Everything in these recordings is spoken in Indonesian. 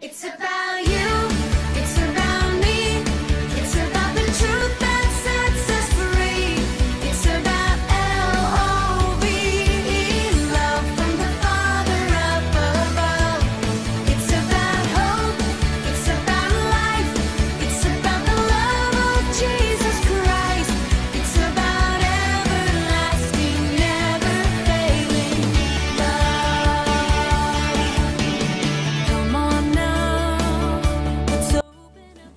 It's about you, it's about me, it's about the truth that sets us free. It's about L-O-V-E, love from the Father up above. It's about hope, it's about life, it's about the love of Jesus Christ. It's about everlasting, never failing love. Come on now, let's open up.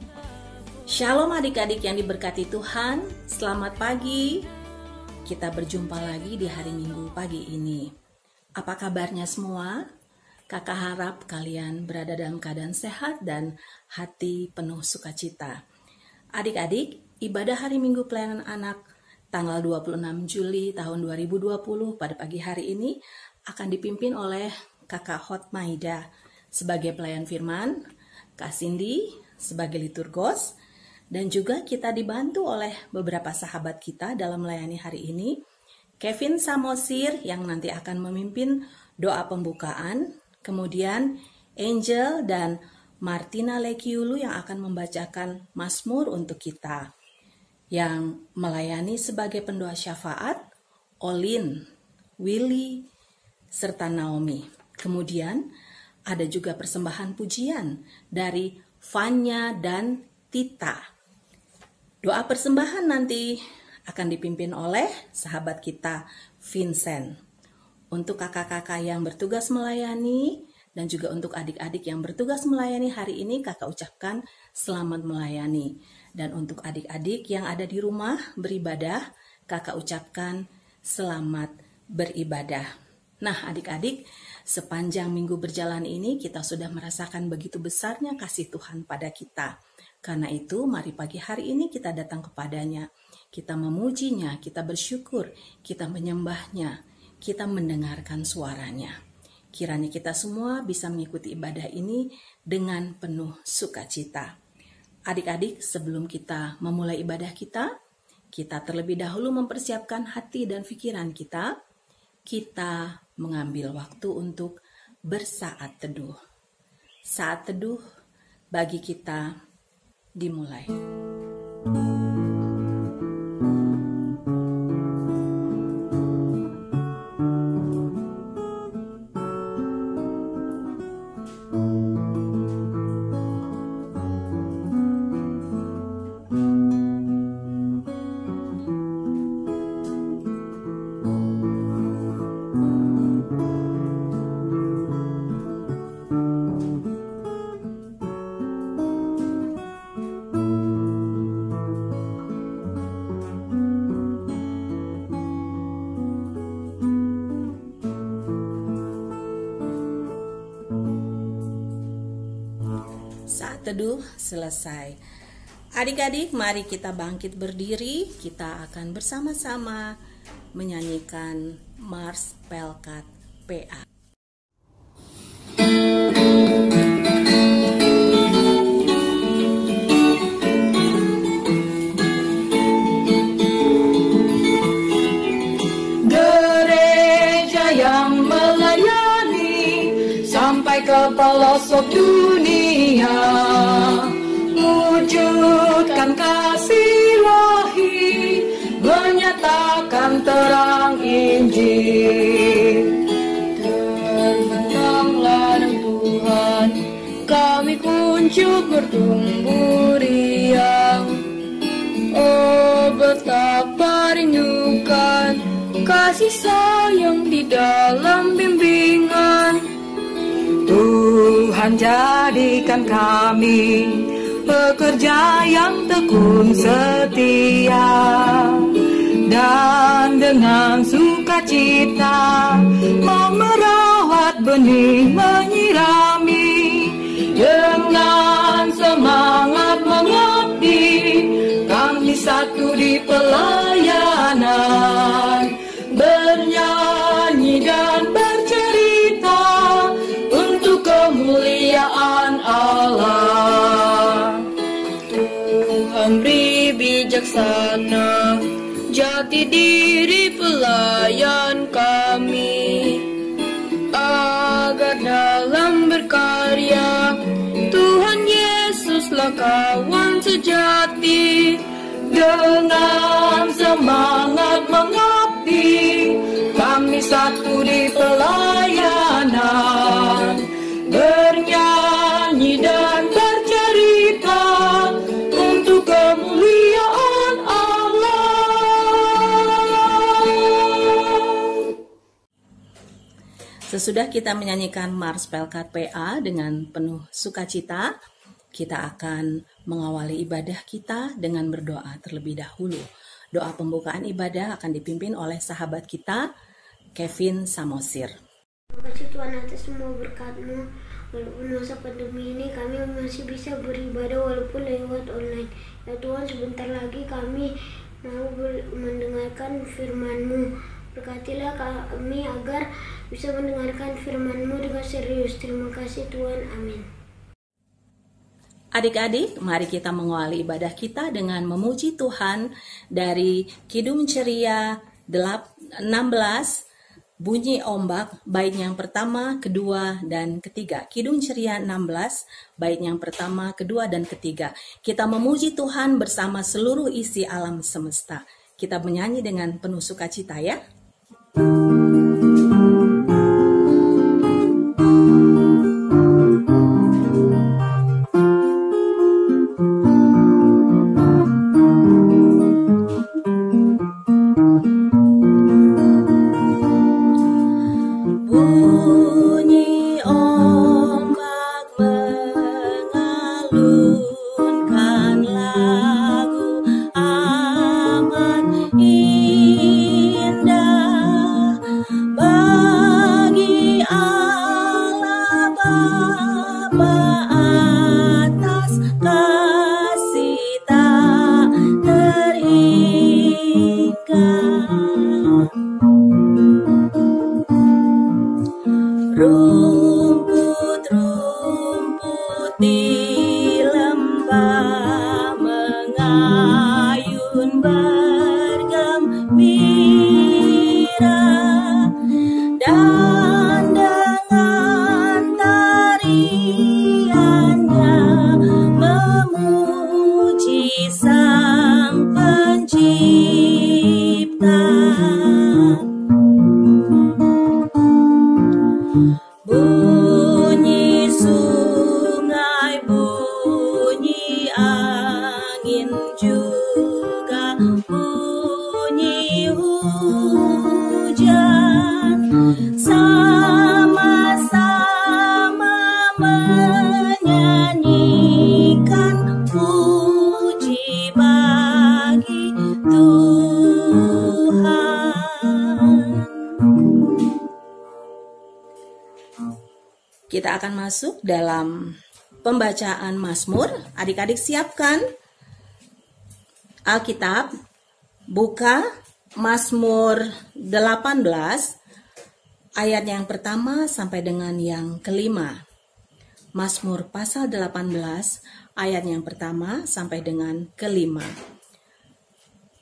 Shalom adik-adik yang diberkati Tuhan, selamat pagi. Kita berjumpa lagi di hari Minggu pagi ini. Apa kabarnya semua? Kakak harap kalian berada dalam keadaan sehat dan hati penuh sukacita. Adik-adik, ibadah hari Minggu pelayanan anak tanggal 26 Juli tahun 2020 pada pagi hari ini akan dipimpin oleh Kakak Hot Maida sebagai pelayan firman, Kak Cindy sebagai liturgos, dan juga kita dibantu oleh beberapa sahabat kita dalam melayani hari ini, Kevin Samosir yang nanti akan memimpin doa pembukaan, kemudian Angel dan Martina Lekiulu yang akan membacakan Mazmur untuk kita. Yang melayani sebagai pendoa syafaat, Olin, Willy, serta Naomi. Kemudian ada juga persembahan pujian dari Vanya dan Tita. Doa persembahan nanti akan dipimpin oleh sahabat kita Vincent. Untuk kakak-kakak yang bertugas melayani dan juga untuk adik-adik yang bertugas melayani hari ini, kakak ucapkan selamat melayani. Dan untuk adik-adik yang ada di rumah beribadah, kakak ucapkan selamat beribadah. Nah adik-adik, sepanjang minggu berjalan ini kita sudah merasakan begitu besarnya kasih Tuhan pada kita. Karena itu, mari pagi hari ini kita datang kepadanya. Kita memujinya, kita bersyukur, kita menyembahnya, kita mendengarkan suaranya. Kiranya kita semua bisa mengikuti ibadah ini dengan penuh sukacita. Adik-adik, sebelum kita memulai ibadah kita terlebih dahulu mempersiapkan hati dan pikiran kita. Kita mengambil waktu untuk bersaat teduh. Saat teduh bagi kita dimulai. Saat teduh selesai. Adik-adik, mari kita bangkit berdiri. Kita akan bersama-sama menyanyikan Mars Pelkat PA. Gereja yang melayani sampai ke pelosok dunia, wujudkan kasih ilahi, menyatakan terang Injil. Terbentanglah Tuhan, kami kunjung bertumbuh riang. Oh betapa rindukan kasih sayang di dalam bimbingan. Tuhan jadikan kami pekerja yang tekun setia, dan dengan sukacita mau merawat benih, menyirami, dengan semangat mengabdi. Kami satu di pelayanan, bernyanyi dan bercerita untuk kemuliaan Allah. Tuhan beri bijaksana, jati diri pelayan kami, agar dalam berkarya kawan sejati, dengan semangat mengabdi, kami satu di pelayanan, bernyanyi dan bercerita untuk kemuliaan Allah. Sesudah kita menyanyikan Mars Pelkat PA dengan penuh sukacita, kita akan mengawali ibadah kita dengan berdoa terlebih dahulu. Doa pembukaan ibadah akan dipimpin oleh sahabat kita, Kevin Samosir. Terima kasih Tuhan atas semua berkat-Mu. Walaupun masa pandemi ini kami masih bisa beribadah walaupun lewat online. Ya Tuhan, sebentar lagi kami mau mendengarkan firman-Mu. Berkatilah kami agar bisa mendengarkan firman-Mu dengan serius. Terima kasih Tuhan. Amin. Adik-adik, mari kita mengawali ibadah kita dengan memuji Tuhan dari Kidung Ceria 16, bunyi ombak, bait yang pertama, kedua, dan ketiga. Kidung Ceria 16, bait yang pertama, kedua, dan ketiga. Kita memuji Tuhan bersama seluruh isi alam semesta. Kita menyanyi dengan penuh sukacita ya. Bunyi ombak mengalunkan lagu amat indah bagi Allah Bapa atas kasih tak terhingga. Rumput-rumput di lembah mengayun bergembira, dan dengan tariannya memuji Sang Pencipta. Bunyi sungai, bunyi angin, juga bunyi hujan, sama-sama menyanyikan puji bagi Tuhan. Kita akan masuk dalam pembacaan Mazmur. Adik-adik siapkan Alkitab, buka Mazmur 18 ayat yang pertama sampai dengan yang kelima. Mazmur pasal 18 ayat yang pertama sampai dengan kelima.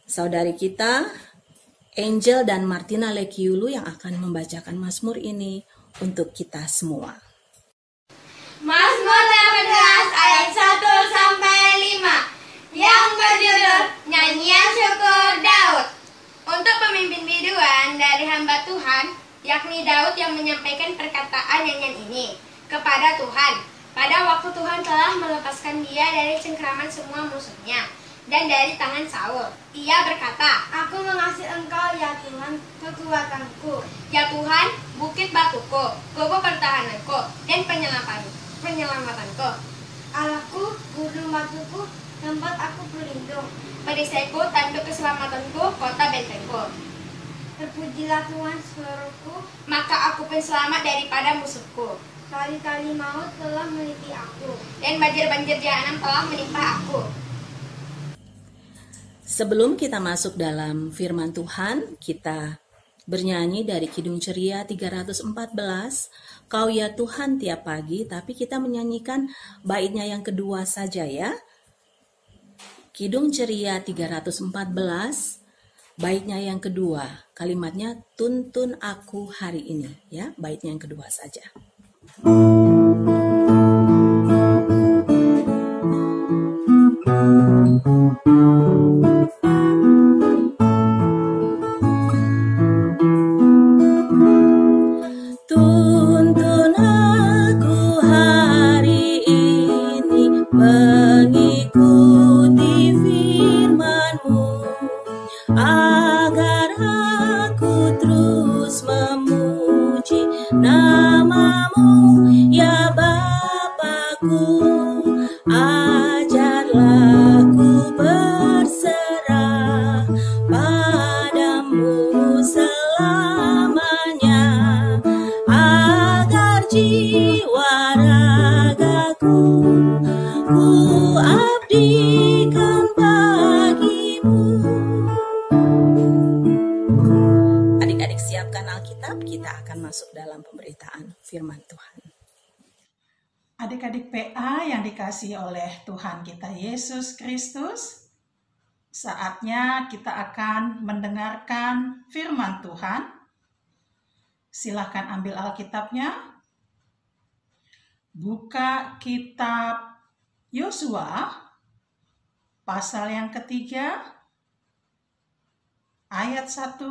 Saudari kita Angel dan Martina Lekiulu yang akan membacakan Mazmur ini untuk kita semua. Mazmur 18 ayat 1 sampai 5 yang berjudul Nyanyian Syukur Daud. Untuk pemimpin biduan dari hamba Tuhan, yakni Daud yang menyampaikan perkataan nyanyian ini kepada Tuhan. Pada waktu Tuhan telah melepaskan dia dari cengkraman semua musuhnya dan dari tangan Saul. Ia berkata, "Aku mengasihi Engkau ya Tuhan, kekuatanku. Ya Tuhan, bukit batuku, gubuk pertahananku dan penyelamatanku. Allahku, gunung batuku, tempat aku berlindung. Perisaiku, tanduk keselamatanku, kota bentengku. Terpujilah Tuhan seluruhku, maka aku pun selamat daripada musuhku. Kali-kali maut telah meneliti aku, dan banjir-banjir jahanam telah menimpa aku." Sebelum kita masuk dalam firman Tuhan, kita bernyanyi dari Kidung Ceria 314, Kau ya Tuhan tiap pagi, tapi kita menyanyikan baitnya yang kedua saja ya. Kidung Ceria 314, baitnya yang kedua, kalimatnya tuntun aku hari ini ya, baitnya yang kedua saja. aku, ajarlah ku berserah padamu selamanya, agar jiwa ragaku ku abdikan bagimu. Adik-adik siapkan Alkitab, kita akan masuk dalam pemberitaan firman Tuhan. Adik-adik PA yang dikasihi oleh Tuhan kita Yesus Kristus, saatnya kita akan mendengarkan firman Tuhan. Silahkan ambil Alkitabnya. Buka kitab Yosua, pasal yang ketiga, ayat 1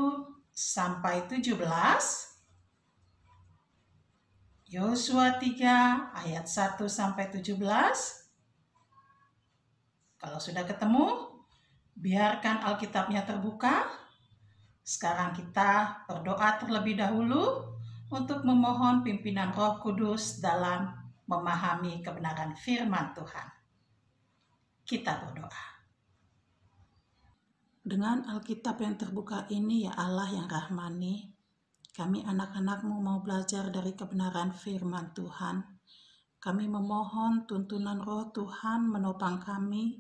sampai 17. Yosua 3 ayat 1 sampai 17. Kalau sudah ketemu, biarkan Alkitabnya terbuka. Sekarang kita berdoa terlebih dahulu untuk memohon pimpinan Roh Kudus dalam memahami kebenaran firman Tuhan. Kita berdoa. Dengan Alkitab yang terbuka ini, ya Allah yang rahmani, kami anak-anak-Mu mau belajar dari kebenaran firman Tuhan. Kami memohon tuntunan Roh Tuhan menopang kami,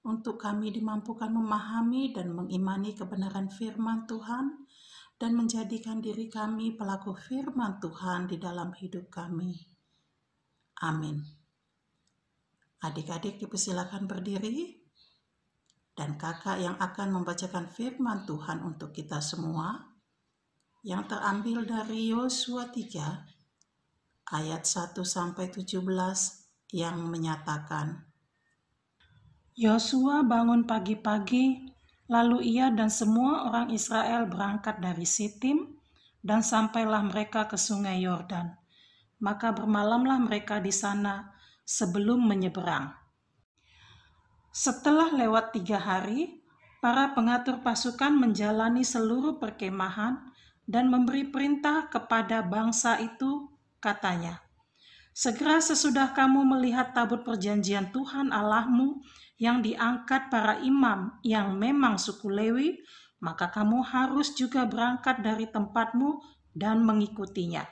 untuk kami dimampukan memahami dan mengimani kebenaran firman Tuhan, dan menjadikan diri kami pelaku firman Tuhan di dalam hidup kami. Amin. Adik-adik dipersilakan berdiri, dan kakak yang akan membacakan firman Tuhan untuk kita semua, yang terambil dari Yosua 3 ayat 1 sampai 17 yang menyatakan, Yosua bangun pagi-pagi, lalu ia dan semua orang Israel berangkat dari Sitim, dan sampailah mereka ke sungai Yordan. Maka bermalamlah mereka di sana sebelum menyeberang. Setelah lewat 3 hari, para pengatur pasukan menjalani seluruh perkemahan dan memberi perintah kepada bangsa itu, katanya, segera sesudah kamu melihat tabut perjanjian Tuhan Allahmu yang diangkat para imam yang memang suku Lewi, maka kamu harus juga berangkat dari tempatmu dan mengikutinya.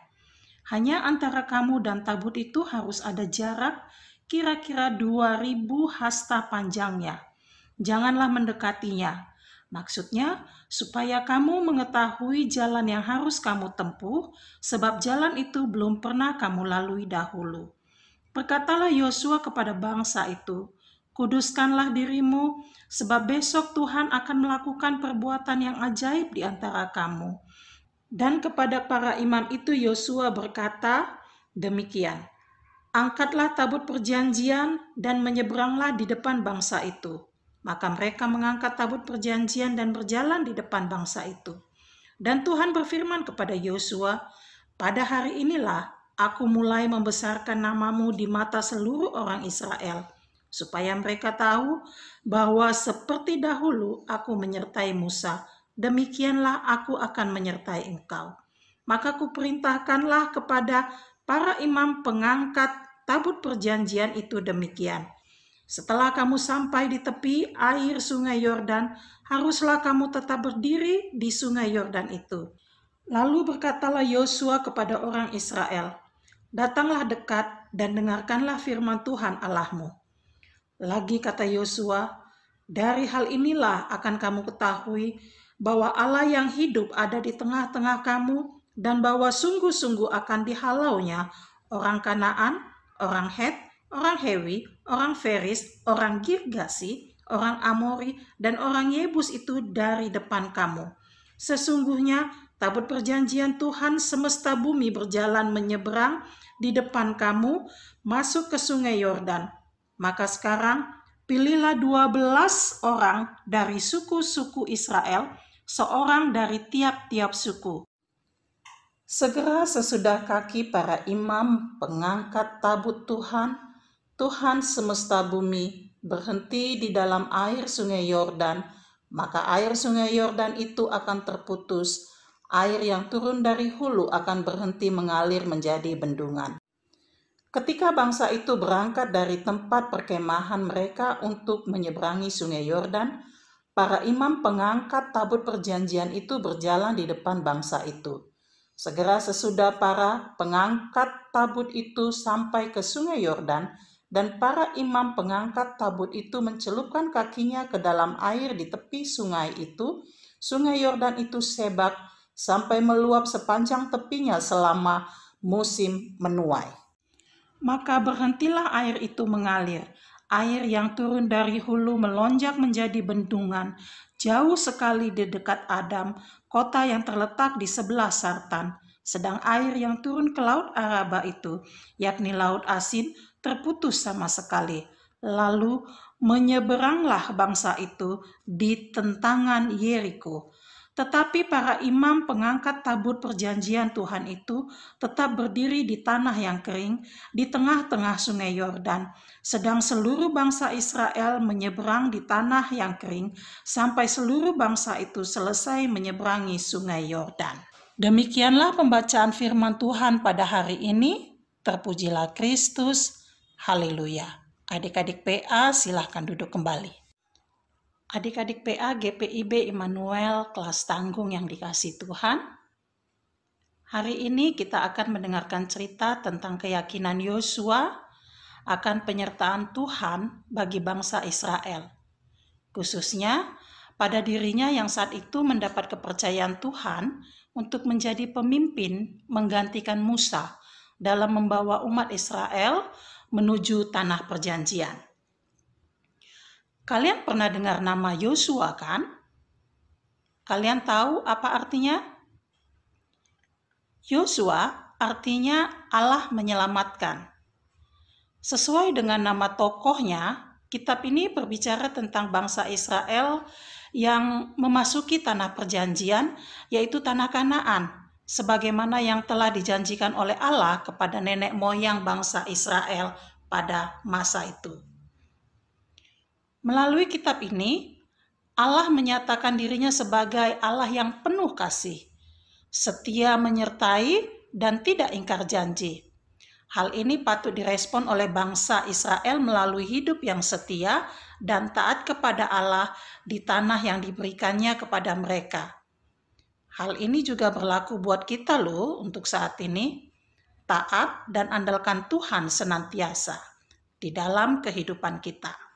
Hanya antara kamu dan tabut itu harus ada jarak kira-kira 2000 hasta panjangnya. Janganlah mendekatinya. Maksudnya, supaya kamu mengetahui jalan yang harus kamu tempuh, sebab jalan itu belum pernah kamu lalui dahulu. Berkatalah Yosua kepada bangsa itu, kuduskanlah dirimu, sebab besok Tuhan akan melakukan perbuatan yang ajaib di antara kamu. Dan kepada para imam itu Yosua berkata demikian, angkatlah tabut perjanjian dan menyeberanglah di depan bangsa itu. Maka mereka mengangkat tabut perjanjian dan berjalan di depan bangsa itu. Dan Tuhan berfirman kepada Yosua, pada hari inilah aku mulai membesarkan namamu di mata seluruh orang Israel, supaya mereka tahu bahwa seperti dahulu aku menyertai Musa, demikianlah aku akan menyertai engkau. Maka kuperintahkanlah kepada para imam pengangkat tabut perjanjian itu demikian. Setelah kamu sampai di tepi air sungai Yordan, haruslah kamu tetap berdiri di sungai Yordan itu. Lalu berkatalah Yosua kepada orang Israel, datanglah dekat dan dengarkanlah firman Tuhan Allahmu. Lagi kata Yosua, dari hal inilah akan kamu ketahui bahwa Allah yang hidup ada di tengah-tengah kamu, dan bahwa sungguh-sungguh akan dihalaunya orang Kanaan, orang Het, orang Hewi, orang Feris, orang Girgasi, orang Amori, dan orang Yebus itu dari depan kamu. Sesungguhnya tabut perjanjian Tuhan semesta bumi berjalan menyeberang di depan kamu masuk ke sungai Yordan. Maka sekarang pilihlah 12 orang dari suku-suku Israel, seorang dari tiap-tiap suku. Segera sesudah kaki para imam pengangkat tabut Tuhan semesta bumi berhenti di dalam air sungai Yordan, maka air sungai Yordan itu akan terputus, air yang turun dari hulu akan berhenti mengalir menjadi bendungan. Ketika bangsa itu berangkat dari tempat perkemahan mereka untuk menyeberangi sungai Yordan, para imam pengangkat tabut perjanjian itu berjalan di depan bangsa itu. Segera sesudah para pengangkat tabut itu sampai ke sungai Yordan, dan para imam pengangkat tabut itu mencelupkan kakinya ke dalam air di tepi sungai itu, sungai Yordan itu sebak sampai meluap sepanjang tepinya selama musim menuai. Maka berhentilah air itu mengalir. Air yang turun dari hulu melonjak menjadi bendungan, jauh sekali di dekat Adam, kota yang terletak di sebelah Sartan. Sedang air yang turun ke Laut Araba itu, yakni Laut Asin, terputus sama sekali. Lalu menyeberanglah bangsa itu di tentangan Yeriko. Tetapi para imam pengangkat tabut perjanjian Tuhan itu tetap berdiri di tanah yang kering di tengah-tengah sungai Yordan, sedang seluruh bangsa Israel menyeberang di tanah yang kering sampai seluruh bangsa itu selesai menyeberangi sungai Yordan. Demikianlah pembacaan firman Tuhan pada hari ini. Terpujilah Kristus. Haleluya. Adik-adik PA silahkan duduk kembali. Adik-adik PA GPIB Immanuel kelas tanggung yang dikasihi Tuhan. Hari ini kita akan mendengarkan cerita tentang keyakinan Yosua akan penyertaan Tuhan bagi bangsa Israel. Khususnya pada dirinya yang saat itu mendapat kepercayaan Tuhan untuk menjadi pemimpin menggantikan Musa dalam membawa umat Israel menuju tanah perjanjian. Kalian pernah dengar nama Yosua kan? Kalian tahu apa artinya? Yosua artinya Allah menyelamatkan. Sesuai dengan nama tokohnya, kitab ini berbicara tentang bangsa Israel yang memasuki tanah perjanjian, yaitu tanah Kanaan, sebagaimana yang telah dijanjikan oleh Allah kepada nenek moyang bangsa Israel pada masa itu. Melalui kitab ini, Allah menyatakan dirinya sebagai Allah yang penuh kasih, setia menyertai dan tidak ingkar janji. Hal ini patut direspon oleh bangsa Israel melalui hidup yang setia dan taat kepada Allah di tanah yang diberikannya kepada mereka. Hal ini juga berlaku buat kita loh untuk saat ini. Taat dan andalkan Tuhan senantiasa di dalam kehidupan kita.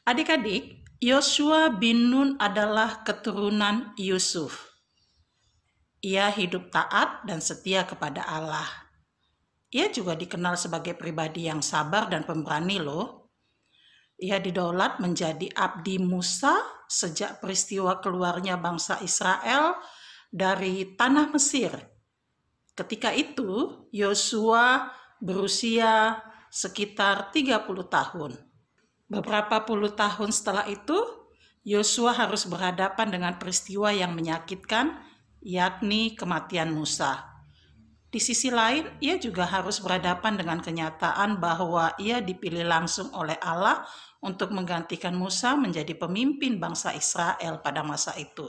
Adik-adik, Yosua bin Nun adalah keturunan Yusuf. Ia hidup taat dan setia kepada Allah. Ia juga dikenal sebagai pribadi yang sabar dan pemberani loh. Ia didaulat menjadi abdi Musa sejak peristiwa keluarnya bangsa Israel dari tanah Mesir. Ketika itu, Yosua berusia sekitar 30 tahun. Beberapa puluh tahun setelah itu, Yosua harus berhadapan dengan peristiwa yang menyakitkan, yakni kematian Musa. Di sisi lain, ia juga harus berhadapan dengan kenyataan bahwa ia dipilih langsung oleh Allah untuk menggantikan Musa menjadi pemimpin bangsa Israel pada masa itu.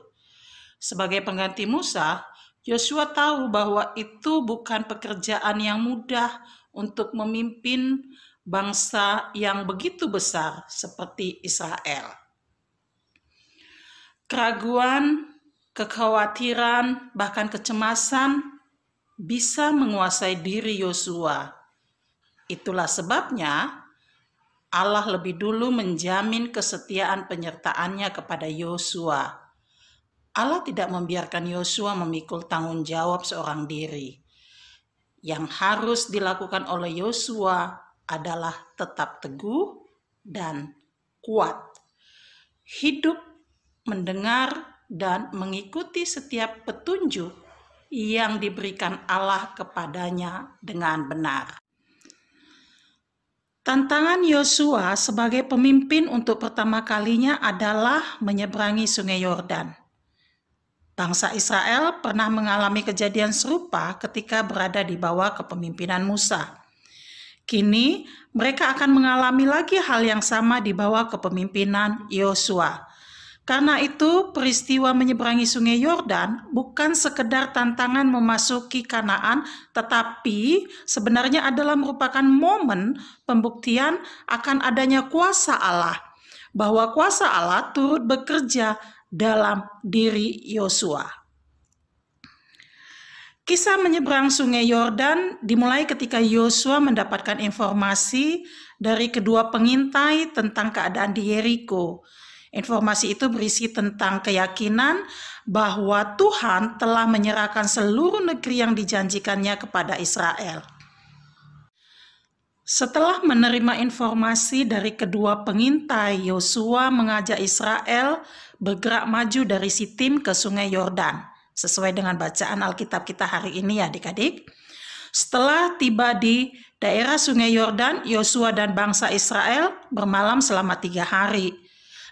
Sebagai pengganti Musa, Yosua tahu bahwa itu bukan pekerjaan yang mudah untuk memimpin bangsa yang begitu besar seperti Israel. Keraguan, kekhawatiran, bahkan kecemasan bisa menguasai diri Yosua. Itulah sebabnya Allah lebih dulu menjamin kesetiaan penyertaannya kepada Yosua. Allah tidak membiarkan Yosua memikul tanggung jawab seorang diri. Yang harus dilakukan oleh Yosua adalah tetap teguh dan kuat. Hidup, mendengar, dan mengikuti setiap petunjuk yang diberikan Allah kepadanya dengan benar. Tantangan Yosua sebagai pemimpin untuk pertama kalinya adalah menyeberangi sungai Yordan. Bangsa Israel pernah mengalami kejadian serupa ketika berada di bawah kepemimpinan Musa. Kini mereka akan mengalami lagi hal yang sama di bawah kepemimpinan Yosua. Karena itu, peristiwa menyeberangi Sungai Yordan bukan sekedar tantangan memasuki Kanaan, tetapi sebenarnya adalah merupakan momen pembuktian akan adanya kuasa Allah, bahwa kuasa Allah turut bekerja dalam diri Yosua. Kisah menyeberang Sungai Yordan dimulai ketika Yosua mendapatkan informasi dari kedua pengintai tentang keadaan di Yeriko. Informasi itu berisi tentang keyakinan bahwa Tuhan telah menyerahkan seluruh negeri yang dijanjikannya kepada Israel. Setelah menerima informasi dari kedua pengintai, Yosua mengajak Israel bergerak maju dari Sitim ke Sungai Yordan, sesuai dengan bacaan Alkitab kita hari ini ya adik-adik. Setelah tiba di daerah Sungai Yordan, Yosua dan bangsa Israel bermalam selama 3 hari.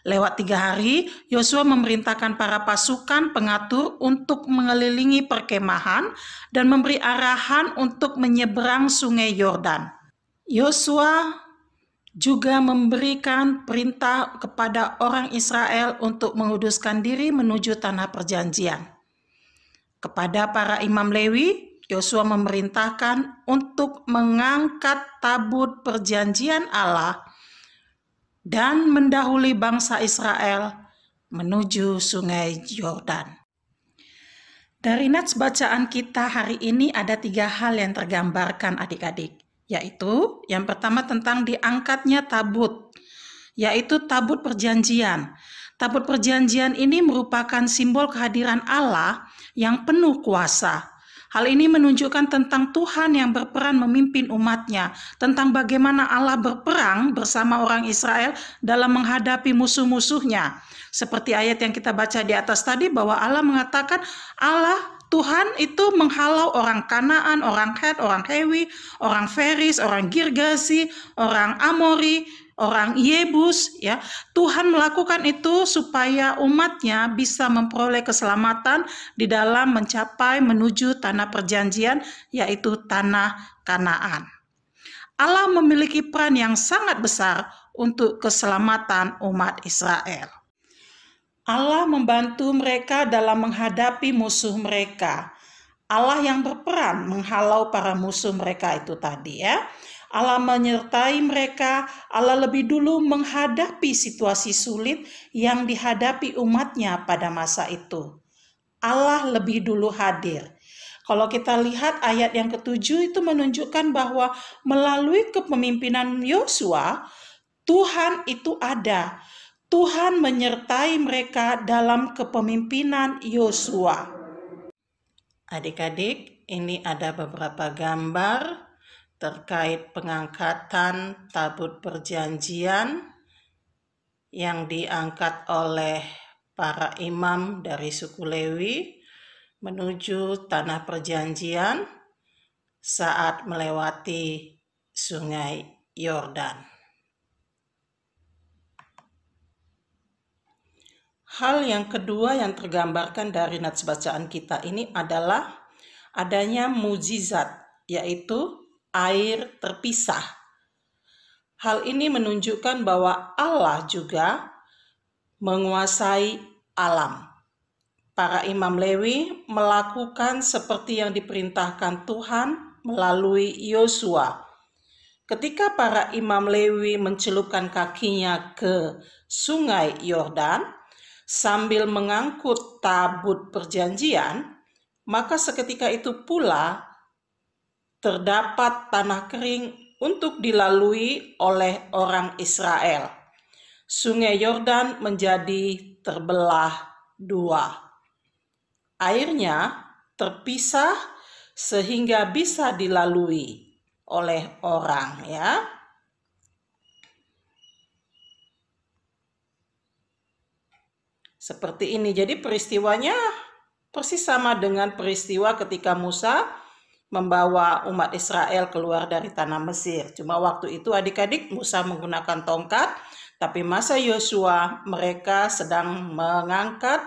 Lewat 3 hari, Yosua memerintahkan para pasukan pengatur untuk mengelilingi perkemahan dan memberi arahan untuk menyeberang Sungai Yordan. Yosua juga memberikan perintah kepada orang Israel untuk menguduskan diri menuju tanah perjanjian. Kepada para imam Lewi, Yosua memerintahkan untuk mengangkat tabut perjanjian Allah dan mendahului bangsa Israel menuju Sungai Yordan. Dari nats bacaan kita hari ini ada 3 hal yang tergambarkan adik-adik, yaitu yang pertama tentang diangkatnya tabut, yaitu tabut perjanjian. Tabut perjanjian ini merupakan simbol kehadiran Allah yang penuh kuasa. Hal ini menunjukkan tentang Tuhan yang berperan memimpin umatnya, tentang bagaimana Allah berperang bersama orang Israel dalam menghadapi musuh-musuhnya. Seperti ayat yang kita baca di atas tadi, bahwa Allah mengatakan Allah Tuhan itu menghalau orang Kanaan, orang Het, orang Hewi, orang Feris, orang Girgasi, orang Amori, orang Yebus, ya. Tuhan melakukan itu supaya umatnya bisa memperoleh keselamatan di dalam mencapai menuju tanah perjanjian, yaitu tanah Kanaan. Allah memiliki peran yang sangat besar untuk keselamatan umat Israel. Allah membantu mereka dalam menghadapi musuh mereka. Allah yang berperan menghalau para musuh mereka itu tadi ya. Allah menyertai mereka, Allah lebih dulu menghadapi situasi sulit yang dihadapi umatnya pada masa itu. Allah lebih dulu hadir. Kalau kita lihat ayat yang ke-7 itu menunjukkan bahwa melalui kepemimpinan Yosua, Tuhan itu ada. Tuhan menyertai mereka dalam kepemimpinan Yosua. Adik-adik, ini ada beberapa gambar terkait pengangkatan tabut perjanjian yang diangkat oleh para imam dari suku Lewi menuju tanah perjanjian saat melewati Sungai Yordan. Hal yang kedua yang tergambarkan dari nats bacaan kita ini adalah adanya mukjizat, yaitu air terpisah. Hal ini menunjukkan bahwa Allah juga menguasai alam. Para imam Lewi melakukan seperti yang diperintahkan Tuhan melalui Yosua. Ketika para imam Lewi mencelupkan kakinya ke Sungai Yordan sambil mengangkut tabut perjanjian, maka seketika itu pula terdapat tanah kering untuk dilalui oleh orang Israel. Sungai Yordan menjadi terbelah 2. Airnya terpisah sehingga bisa dilalui oleh orang ya. Seperti ini. Jadi peristiwanya persis sama dengan peristiwa ketika Musa membawa umat Israel keluar dari tanah Mesir. Cuma waktu itu adik-adik Musa menggunakan tongkat, tapi masa Yosua mereka sedang mengangkat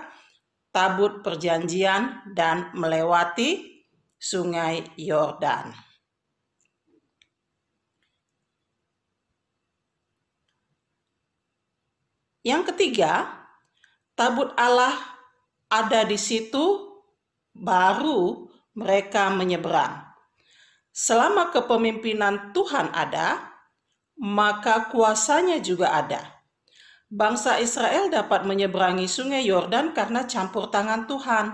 tabut perjanjian dan melewati Sungai Yordan. Yang ketiga, tabut Allah ada di situ, baru mereka menyeberang. Selama kepemimpinan Tuhan ada, maka kuasanya juga ada. Bangsa Israel dapat menyeberangi sungai Yordan karena campur tangan Tuhan.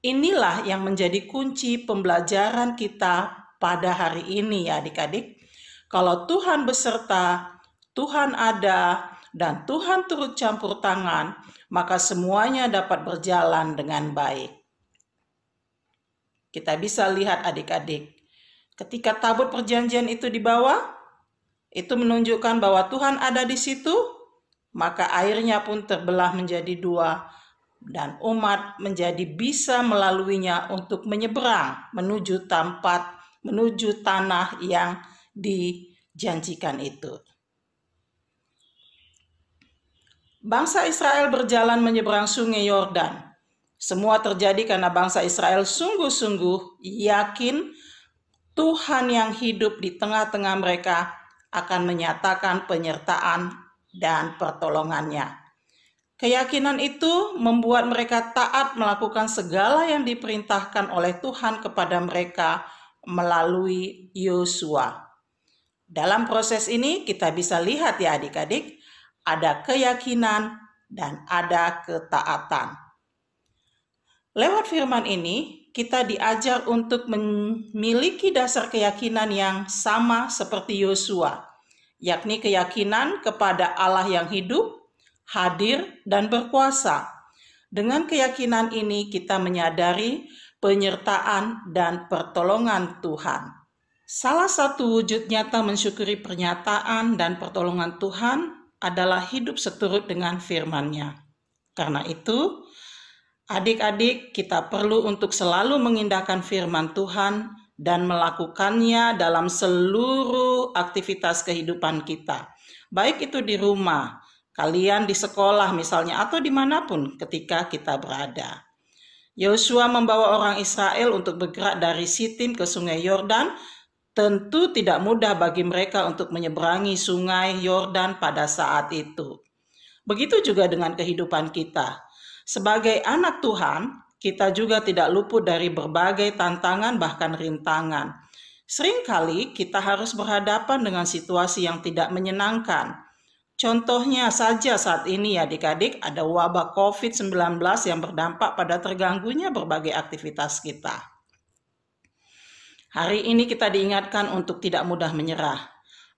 Inilah yang menjadi kunci pembelajaran kita pada hari ini ya adik-adik. Kalau Tuhan beserta, Tuhan ada, dan Tuhan turut campur tangan, maka semuanya dapat berjalan dengan baik. Kita bisa lihat adik-adik, ketika tabut perjanjian itu dibawa, itu menunjukkan bahwa Tuhan ada di situ, maka airnya pun terbelah menjadi dua, dan umat menjadi bisa melaluinya untuk menyeberang menuju tanah yang dijanjikan itu. Bangsa Israel berjalan menyeberang sungai Yordan. Semua terjadi karena bangsa Israel sungguh-sungguh yakin Tuhan yang hidup di tengah-tengah mereka akan menyatakan penyertaan dan pertolongannya. Keyakinan itu membuat mereka taat melakukan segala yang diperintahkan oleh Tuhan kepada mereka melalui Yosua. Dalam proses ini kita bisa lihat ya adik-adik, ada keyakinan dan ada ketaatan. Lewat firman ini, kita diajar untuk memiliki dasar keyakinan yang sama seperti Yosua, yakni keyakinan kepada Allah yang hidup, hadir, dan berkuasa. Dengan keyakinan ini kita menyadari penyertaan dan pertolongan Tuhan. Salah satu wujud nyata mensyukuri pernyataan dan pertolongan Tuhan adalah hidup seturut dengan firman-Nya. Karena itu, adik-adik, kita perlu untuk selalu mengindahkan firman Tuhan dan melakukannya dalam seluruh aktivitas kehidupan kita. Baik itu di rumah, kalian di sekolah misalnya, atau dimanapun ketika kita berada. Yosua membawa orang Israel untuk bergerak dari Sitim ke sungai Yordan. Tentu tidak mudah bagi mereka untuk menyeberangi sungai Yordan pada saat itu. Begitu juga dengan kehidupan kita. Sebagai anak Tuhan, kita juga tidak luput dari berbagai tantangan bahkan rintangan. Seringkali kita harus berhadapan dengan situasi yang tidak menyenangkan. Contohnya saja saat ini adik-adik ada wabah COVID-19 yang berdampak pada terganggunya berbagai aktivitas kita. Hari ini kita diingatkan untuk tidak mudah menyerah.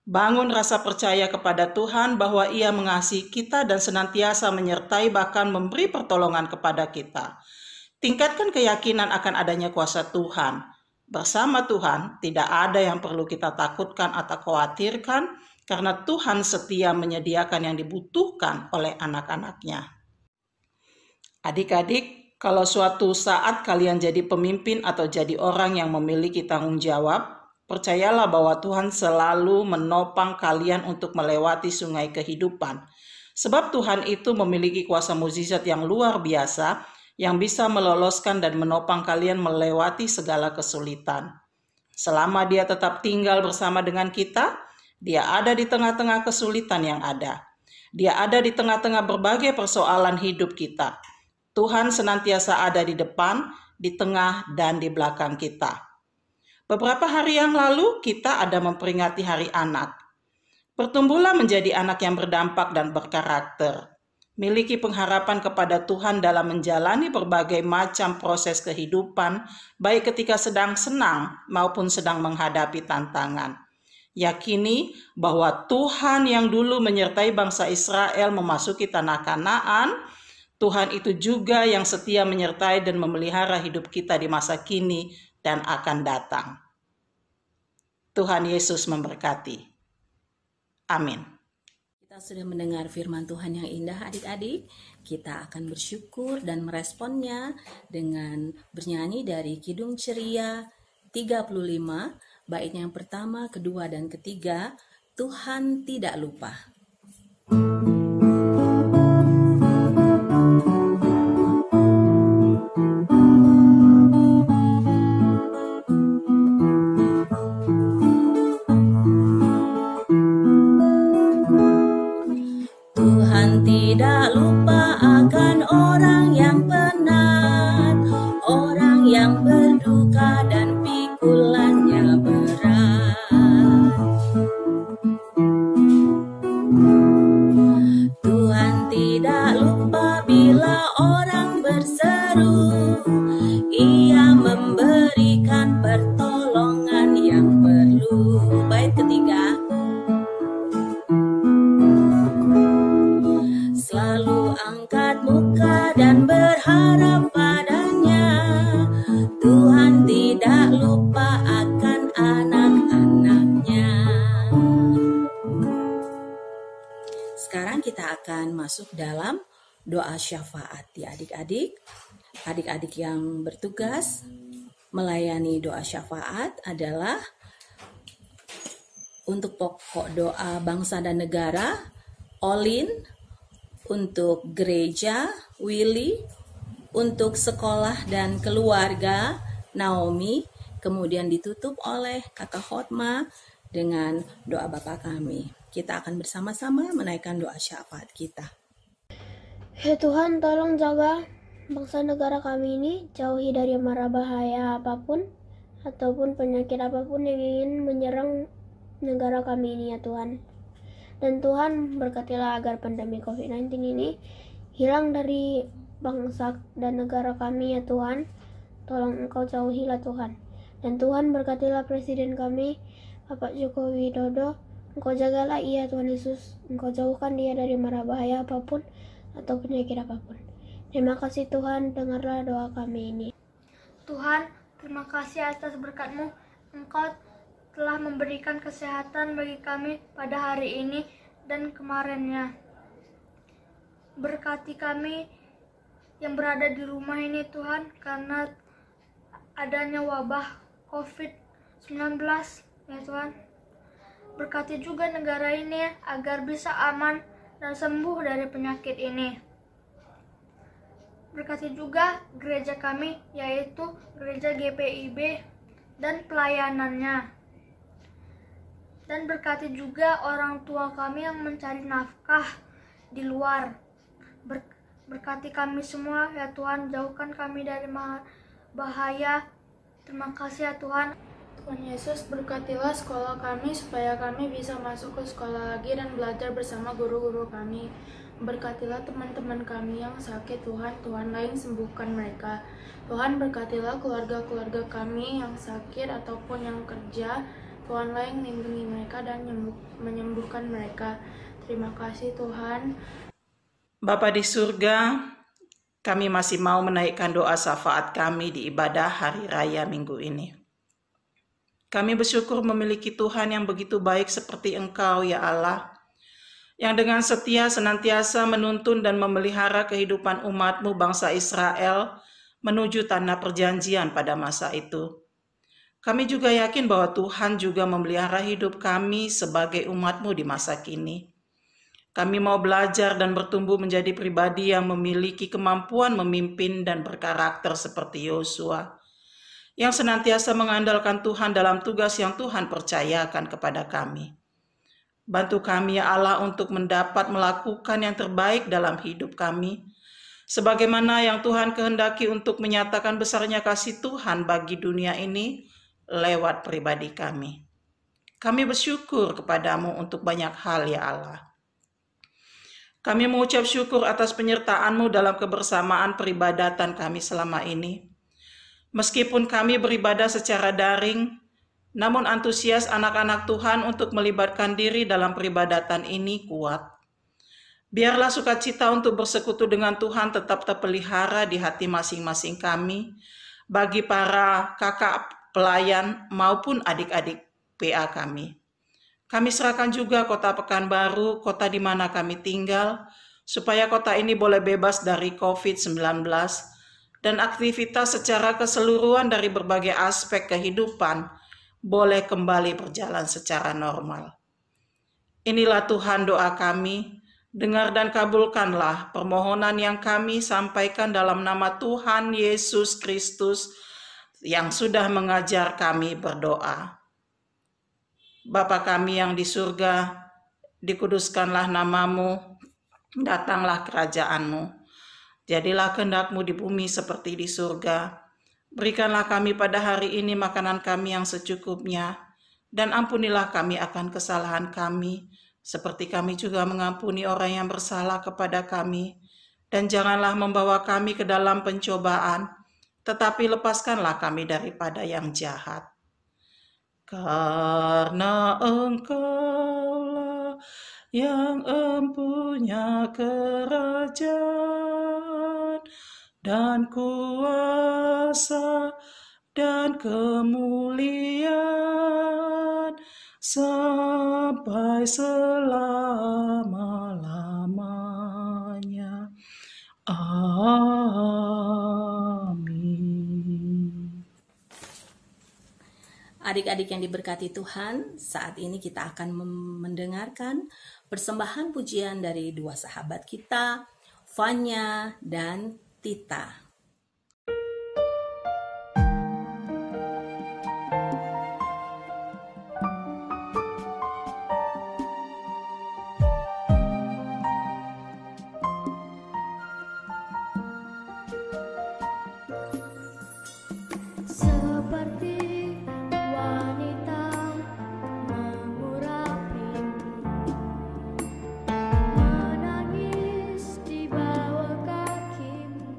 Bangun rasa percaya kepada Tuhan bahwa Ia mengasihi kita dan senantiasa menyertai bahkan memberi pertolongan kepada kita. Tingkatkan keyakinan akan adanya kuasa Tuhan. Bersama Tuhan tidak ada yang perlu kita takutkan atau khawatirkan karena Tuhan setia menyediakan yang dibutuhkan oleh anak-anak-Nya. Adik-adik, kalau suatu saat kalian jadi pemimpin atau jadi orang yang memiliki tanggung jawab, percayalah bahwa Tuhan selalu menopang kalian untuk melewati sungai kehidupan. Sebab Tuhan itu memiliki kuasa mukjizat yang luar biasa yang bisa meloloskan dan menopang kalian melewati segala kesulitan. Selama Dia tetap tinggal bersama dengan kita, Dia ada di tengah-tengah kesulitan yang ada. Dia ada di tengah-tengah berbagai persoalan hidup kita. Tuhan senantiasa ada di depan, di tengah, dan di belakang kita. Beberapa hari yang lalu kita ada memperingati Hari Anak. Bertumbuhlah menjadi anak yang berdampak dan berkarakter. Miliki pengharapan kepada Tuhan dalam menjalani berbagai macam proses kehidupan, baik ketika sedang senang maupun sedang menghadapi tantangan. Yakini bahwa Tuhan yang dulu menyertai bangsa Israel memasuki tanah Kanaan, Tuhan itu juga yang setia menyertai dan memelihara hidup kita di masa kini dan akan datang. Tuhan Yesus memberkati. Amin. Kita sudah mendengar firman Tuhan yang indah adik-adik. Kita akan bersyukur dan meresponnya dengan bernyanyi dari Kidung Ceria 35, bait yang pertama, kedua, dan ketiga, Tuhan tidak lupa. Tuhan tidak lupa akan kita akan masuk dalam doa syafaat ya adik-adik. Adik-adik yang bertugas melayani doa syafaat adalah untuk pokok doa bangsa dan negara, Olin, untuk gereja, Willy, untuk sekolah dan keluarga, Naomi, kemudian ditutup oleh Kakak Hotma dengan doa Bapa kami. Kita akan bersama-sama menaikkan doa syafaat kita. Ya Tuhan, tolong jaga bangsa negara kami ini, jauhi dari mara bahaya apapun ataupun penyakit apapun yang ingin menyerang negara kami ini ya Tuhan. Dan Tuhan berkatilah agar pandemi COVID-19 ini hilang dari bangsa dan negara kami ya Tuhan. Tolong Engkau jauhilah Tuhan. Dan Tuhan berkatilah Presiden kami, Bapak Joko Widodo. Engkau jagalah ia Tuhan Yesus. Engkau jauhkan dia dari mara bahaya apapun atau penyakit apapun. Terima kasih Tuhan, dengarlah doa kami ini. Tuhan, terima kasih atas berkat-Mu. Engkau telah memberikan kesehatan bagi kami pada hari ini dan kemarinnya. Berkati kami yang berada di rumah ini Tuhan, karena adanya wabah COVID-19 ya Tuhan. Berkati juga negara ini agar bisa aman dan sembuh dari penyakit ini. Berkati juga gereja kami, yaitu gereja GPIB dan pelayanannya. Dan berkati juga orang tua kami yang mencari nafkah di luar. Berkati kami semua ya Tuhan, jauhkan kami dari bahaya. Terima kasih ya Tuhan. Tuhan Yesus, berkatilah sekolah kami supaya kami bisa masuk ke sekolah lagi dan belajar bersama guru-guru kami. Berkatilah teman-teman kami yang sakit Tuhan, Tuhanlah yang sembuhkan mereka. Tuhan, berkatilah keluarga-keluarga kami yang sakit ataupun yang kerja, Tuhanlah yang melindungi mereka dan menyembuhkan mereka. Terima kasih Tuhan. Bapa di surga, kami masih mau menaikkan doa syafaat kami di ibadah hari raya minggu ini. Kami bersyukur memiliki Tuhan yang begitu baik seperti Engkau ya Allah, yang dengan setia senantiasa menuntun dan memelihara kehidupan umat-Mu bangsa Israel menuju tanah perjanjian pada masa itu. Kami juga yakin bahwa Tuhan juga memelihara hidup kami sebagai umat-Mu di masa kini. Kami mau belajar dan bertumbuh menjadi pribadi yang memiliki kemampuan memimpin dan berkarakter seperti Yosua, yang senantiasa mengandalkan Tuhan dalam tugas yang Tuhan percayakan kepada kami. Bantu kami ya Allah untuk mendapat melakukan yang terbaik dalam hidup kami, sebagaimana yang Tuhan kehendaki untuk menyatakan besarnya kasih Tuhan bagi dunia ini lewat pribadi kami. Kami bersyukur kepadamu untuk banyak hal ya Allah. Kami mengucap syukur atas penyertaan-Mu dalam kebersamaan peribadatan kami selama ini. Meskipun kami beribadah secara daring, namun antusias anak-anak Tuhan untuk melibatkan diri dalam peribadatan ini kuat. Biarlah sukacita untuk bersekutu dengan Tuhan tetap terpelihara di hati masing-masing kami, bagi para kakak pelayan maupun adik-adik PA kami. Kami serahkan juga kota Pekanbaru, kota di mana kami tinggal, supaya kota ini boleh bebas dari COVID-19 dan aktivitas secara keseluruhan dari berbagai aspek kehidupan boleh kembali berjalan secara normal. Inilah Tuhan doa kami, dengar dan kabulkanlah permohonan yang kami sampaikan dalam nama Tuhan Yesus Kristus yang sudah mengajar kami berdoa. Bapa kami yang di surga, dikuduskanlah nama-Mu, datanglah kerajaan-Mu. Jadilah kehendak-Mu di bumi seperti di surga. Berikanlah kami pada hari ini makanan kami yang secukupnya, dan ampunilah kami akan kesalahan kami, seperti kami juga mengampuni orang yang bersalah kepada kami. Dan janganlah membawa kami ke dalam pencobaan, tetapi lepaskanlah kami daripada yang jahat. Karena Engkaulah yang empunya kerajaan dan kuasa dan kemuliaan sampai selama-lamanya. Amin. Adik-adik yang diberkati Tuhan, saat ini kita akan mendengarkan persembahan pujian dari dua sahabat kita, Fanya dan Tita. Seperti wanita mengurapimu, menangis di bawah kakimu.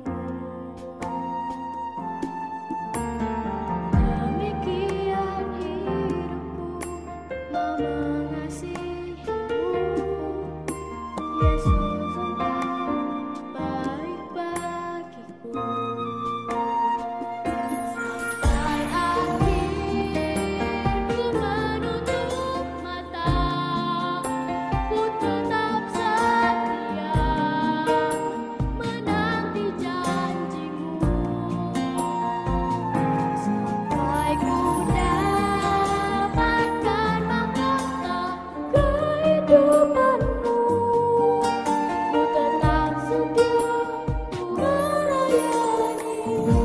Demikian hidupku mau mengasihimu, Yesus Engkau baik bagiku. Sampai akhir ku menutup mata, ku tetap setia menanti janjimu. Sampai ku dapatkan mahkota kehidupanmu, ku tetap setia melayanimu.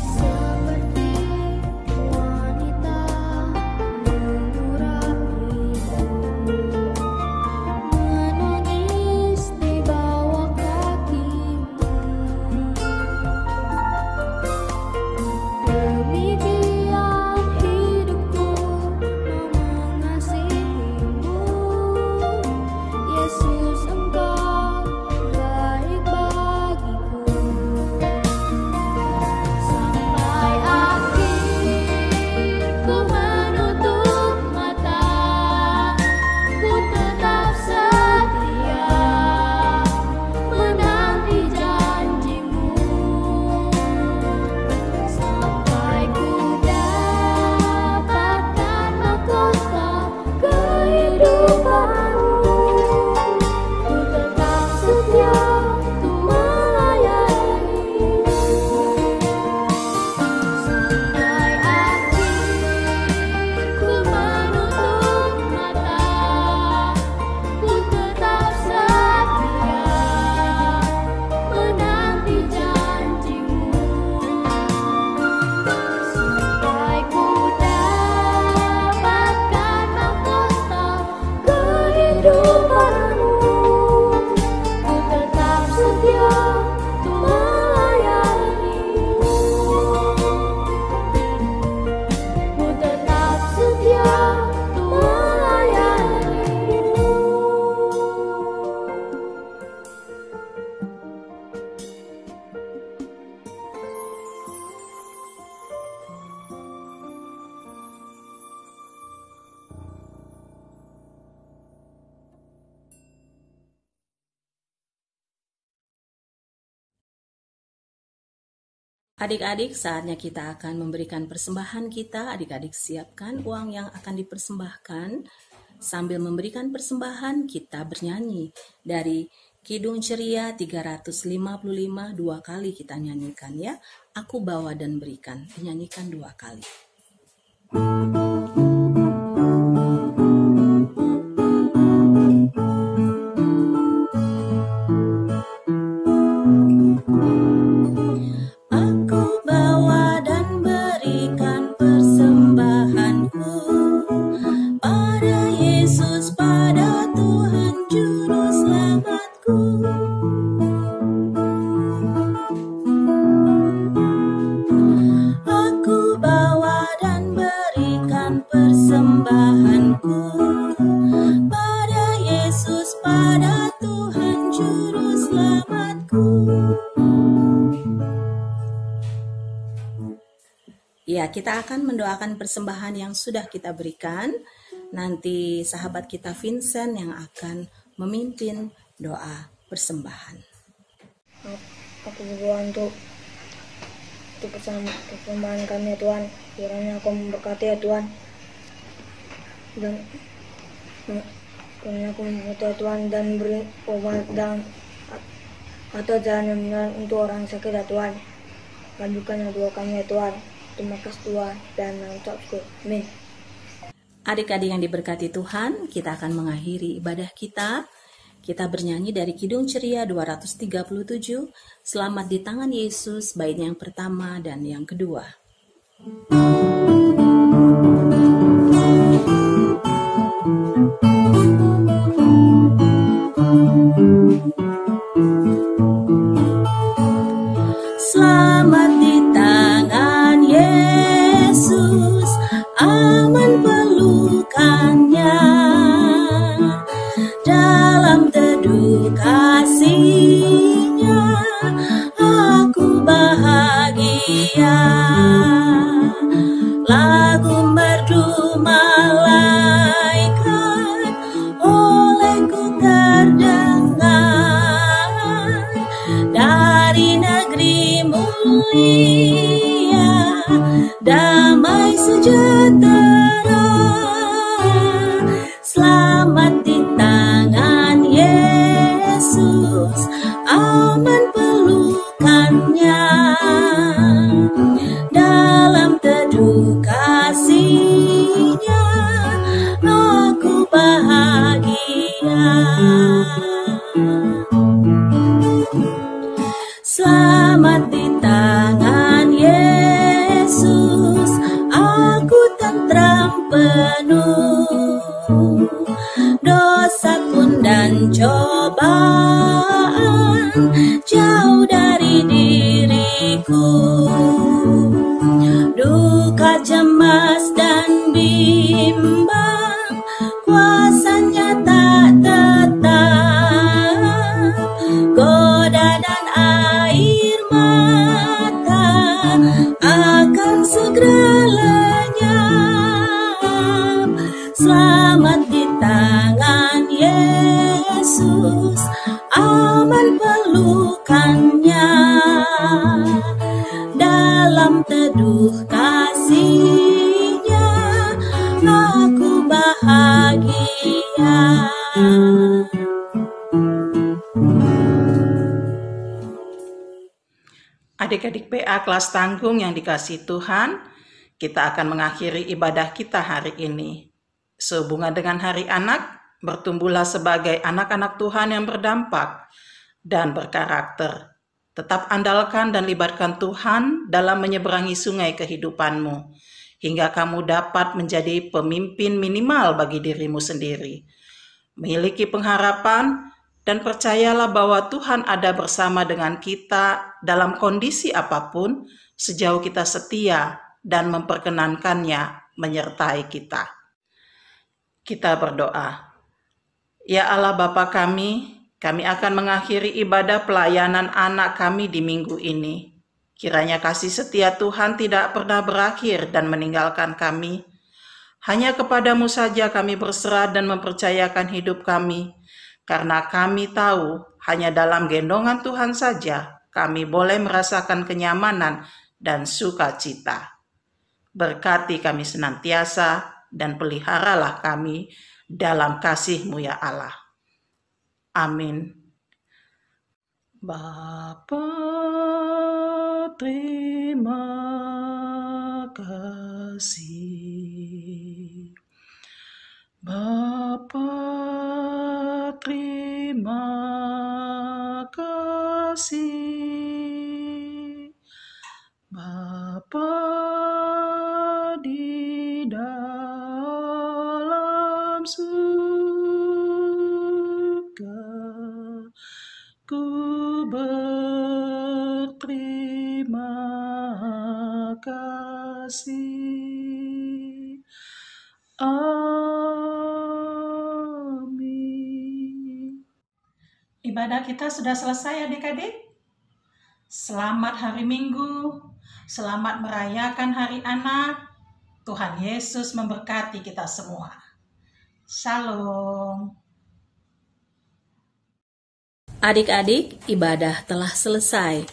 Seperti wanita mengurapimu, menangis di bawah kakimu. Demikian hidupku mau mengasihimu, Yesus Engkau baik bagiku. Sampai akhir ku menutup mata, ku tetap setia menanti janjimu. Sampai ku dapatkan mahkota kehidupanmu, ku tetap setia untuk melayanimu. Sampai akhir ku menutup mata, ku tetap setia menanti janjimu. Sampai ku dapatkan mahkota kehidupanmu, ku tetap setia untuk melayanimu. Ku tetap setia untuk melayanimu. Adik-adik, saatnya kita akan memberikan persembahan kita. Adik-adik siapkan uang yang akan dipersembahkan. Sambil memberikan persembahan, kita bernyanyi dari Kidung Ceria 355, 2 kali kita nyanyikan ya. Aku bawa dan berikan, dinyanyikan 2 kali. Aku bawa dan berikan persembahanku pada Yesus, pada Tuhan Juru Selamatku. Aku bawa dan berikan persembahanku pada Yesus, pada Tuhan Juru Selamatku. Ya, kita akan mendoakan persembahan yang sudah kita berikan. Nanti sahabat kita Vincent yang akan memimpin doa persembahan. aku berdoa untuk persembahan kami ya Tuhan. Kiranya Kau memberkati ya Tuhan. Dan kiranya Kau memberkati ya Tuhan, dan beri obat dan atau jalan yang benar untuk orang sakit ya Tuhan. Kabulkan doa kami ya Tuhan. Terima kasih Tuhan dan mengucap syukur. Amin. Adik-adik yang diberkati Tuhan, kita akan mengakhiri ibadah kita. Kita bernyanyi dari Kidung Ceria 237, Selamat di Tangan Yesus, bait yang pertama dan yang kedua. Selamat di tangan Yesus, aman pelukannya, dalam teduh kasih-Nya aku bahagia. Lagu merdu malaikat olehku terdengar, dari negeri mulia damai sejahtera. Selamat di tangan Yesus, aman pelukannya, dalam teduh kasih-Nya aku bahagia. Selamat di tangan Yesus, aku tentram penuh, dosa pun dan cobaan jauh dari diriku. Duka, cemas dan bimbang, kuasanya tak tetap. Goda dan air mata akan segera lenyap. Selamat di tangan Yesus, aman pelukannya, dalam teduh kasih-Nya aku bahagia. Adik-adik PA kelas tanggung yang dikasihi Tuhan, kita akan mengakhiri ibadah kita hari ini. Sehubungan dengan Hari Anak, bertumbuhlah sebagai anak-anak Tuhan yang berdampak dan berkarakter. Tetap andalkan dan libatkan Tuhan dalam menyeberangi sungai kehidupanmu, hingga kamu dapat menjadi pemimpin minimal bagi dirimu sendiri. Miliki pengharapan dan percayalah bahwa Tuhan ada bersama dengan kita dalam kondisi apapun, sejauh kita setia dan memperkenankannya menyertai kita. Kita berdoa. Ya Allah Bapa kami akan mengakhiri ibadah pelayanan anak kami di minggu ini. Kiranya kasih setia Tuhan tidak pernah berakhir dan meninggalkan kami. Hanya kepadamu saja kami berserah dan mempercayakan hidup kami, karena kami tahu hanya dalam gendongan Tuhan saja kami boleh merasakan kenyamanan dan sukacita. Berkati kami senantiasa dan peliharalah kami dalam kasih-Mu ya Allah. Amin. Bapa, terima kasih. Bapa, terima kasih. Bapa di dalam surga, ku berterima kasih. Amin. Ibadah kita sudah selesai adik-adik. Selamat hari Minggu. Selamat merayakan Hari Anak. Tuhan Yesus memberkati kita semua. Shalom. Adik-adik, ibadah telah selesai.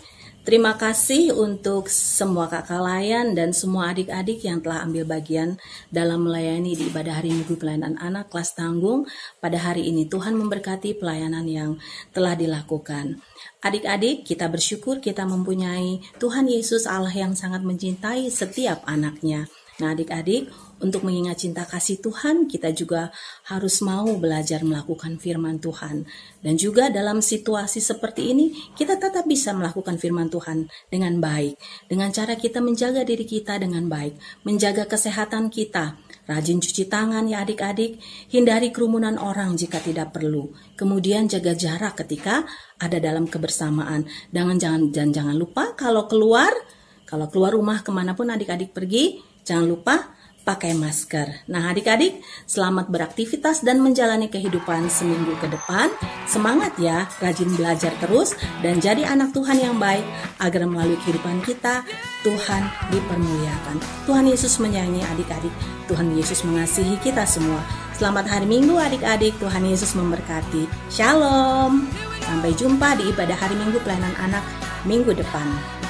Terima kasih untuk semua kakak layan dan semua adik-adik yang telah ambil bagian dalam melayani di ibadah hari Minggu pelayanan anak kelas tanggung pada hari ini. Tuhan memberkati pelayanan yang telah dilakukan. Adik-adik, kita bersyukur kita mempunyai Tuhan Yesus Allah yang sangat mencintai setiap anaknya. Nah adik-adik, untuk mengingat cinta kasih Tuhan, kita juga harus mau belajar melakukan firman Tuhan. Dan juga dalam situasi seperti ini, kita tetap bisa melakukan firman Tuhan dengan baik. Dengan cara kita menjaga diri kita dengan baik, menjaga kesehatan kita. Rajin cuci tangan ya adik-adik, hindari kerumunan orang jika tidak perlu. Kemudian jaga jarak ketika ada dalam kebersamaan. Dan jangan lupa kalau keluar rumah kemanapun adik-adik pergi, jangan lupa pakai masker. Nah adik-adik, selamat beraktivitas dan menjalani kehidupan seminggu ke depan. Semangat ya, rajin belajar terus dan jadi anak Tuhan yang baik agar melalui kehidupan kita Tuhan dipermuliakan. Tuhan Yesus menyayangi adik-adik. Tuhan Yesus mengasihi kita semua. Selamat hari Minggu adik-adik. Tuhan Yesus memberkati. Shalom. Sampai jumpa di ibadah hari Minggu pelayanan anak minggu depan.